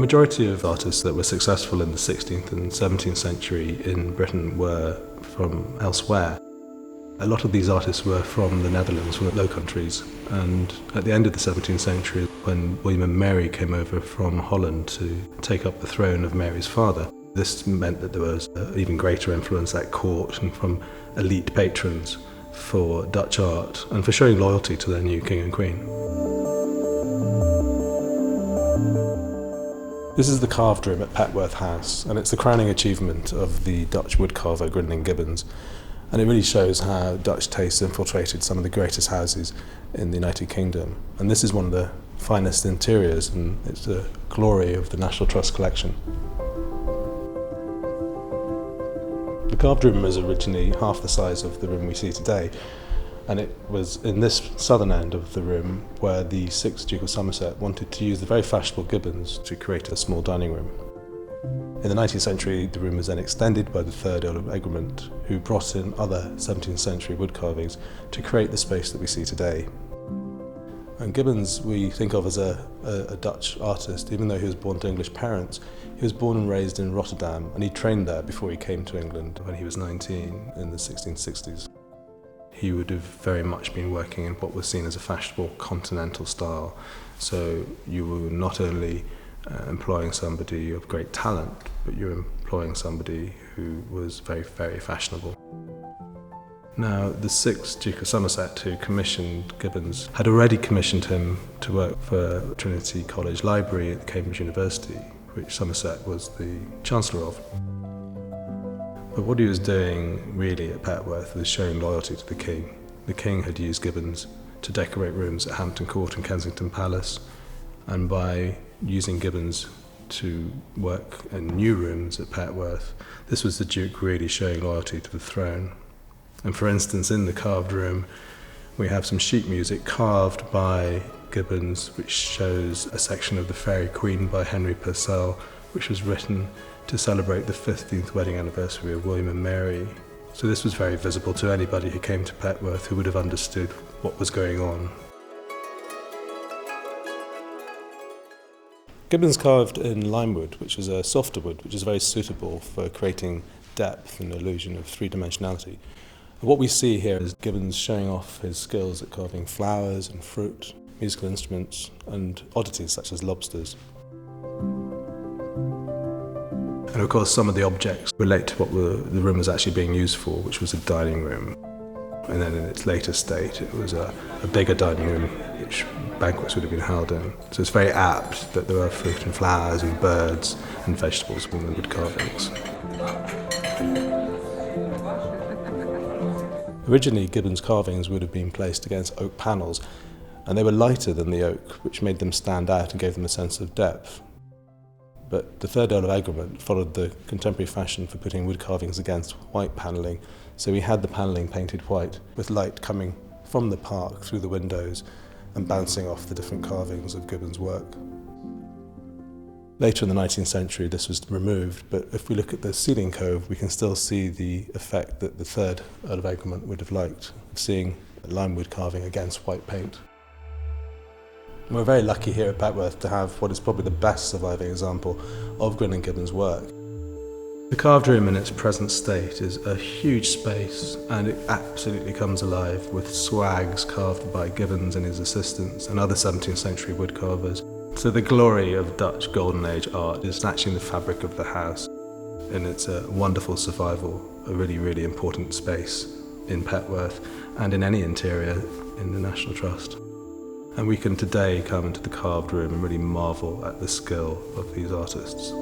majority of artists that were successful in the 16th and 17th century in Britain were from elsewhere. A lot of these artists were from the Netherlands, from the Low Countries, and at the end of the 17th century, when William and Mary came over from Holland to take up the throne of Mary's father, this meant that there was an even greater influence at court and from elite patrons for Dutch art and for showing loyalty to their new king and queen. This is the carved room at Petworth House, and it's the crowning achievement of the Dutch woodcarver Grinling Gibbons. And it really shows how Dutch taste infiltrated some of the greatest houses in the United Kingdom. And this is one of the finest interiors, and it's the glory of the National Trust collection. The carved room was originally half the size of the room we see today, and it was in this southern end of the room where the 6th Duke of Somerset wanted to use the very fashionable Gibbons to create a small dining room. In the 19th century, the room was then extended by the 3rd Earl of Exuberant, who brought in other 17th century wood carvings to create the space that we see today. And Gibbons we think of as a Dutch artist. Even though he was born to English parents, he was born and raised in Rotterdam, and he trained there before he came to England when he was 19 in the 1660s. He would have very much been working in what was seen as a fashionable continental style. So you were not only employing somebody of great talent, but you're employing somebody who was very, very fashionable. Now, the 6th Duke of Somerset, who commissioned Gibbons, had already commissioned him to work for Trinity College Library at Cambridge University, which Somerset was the Chancellor of. But what he was doing really at Petworth was showing loyalty to the King. The King had used Gibbons to decorate rooms at Hampton Court and Kensington Palace, and by using Gibbons to work in new rooms at Petworth, this was the Duke really showing loyalty to the throne. And for instance, in the carved room, we have some sheet music carved by Gibbons, which shows a section of The Fairy Queen by Henry Purcell, which was written to celebrate the 15th wedding anniversary of William and Mary. So this was very visible to anybody who came to Petworth who would have understood what was going on. Gibbons carved in limewood, which is a softer wood, which is very suitable for creating depth and illusion of three-dimensionality. And what we see here is Gibbons showing off his skills at carving flowers and fruit, musical instruments, and oddities such as lobsters. And of course, some of the objects relate to what the room was actually being used for, which was a dining room. And then in its later state, it was a bigger dining room, which banquets would have been held in. So it's very apt that there are fruit and flowers and birds and vegetables in the wood carvings. Originally, Gibbons' carvings would have been placed against oak panels, and they were lighter than the oak, which made them stand out and gave them a sense of depth. But the 3rd Earl of Exuberant followed the contemporary fashion for putting wood carvings against white panelling, so we had the panelling painted white, with light coming from the park through the windows and bouncing off the different carvings of Gibbons' work. Later in the 19th century, this was removed, but if we look at the ceiling cove, we can still see the effect that the 3rd Earl of Exuberant would have liked, of seeing limewood carving against white paint. And we're very lucky here at Petworth to have what is probably the best surviving example of Grinling Gibbons' work. The carved room in its present state is a huge space, and it absolutely comes alive with swags carved by Gibbons and his assistants and other 17th century woodcarvers. So the glory of Dutch Golden Age art is actually in the fabric of the house, and it's a wonderful survival, a really, really important space in Petworth and in any interior in the National Trust. And we can today come into the carved room and really marvel at the skill of these artists.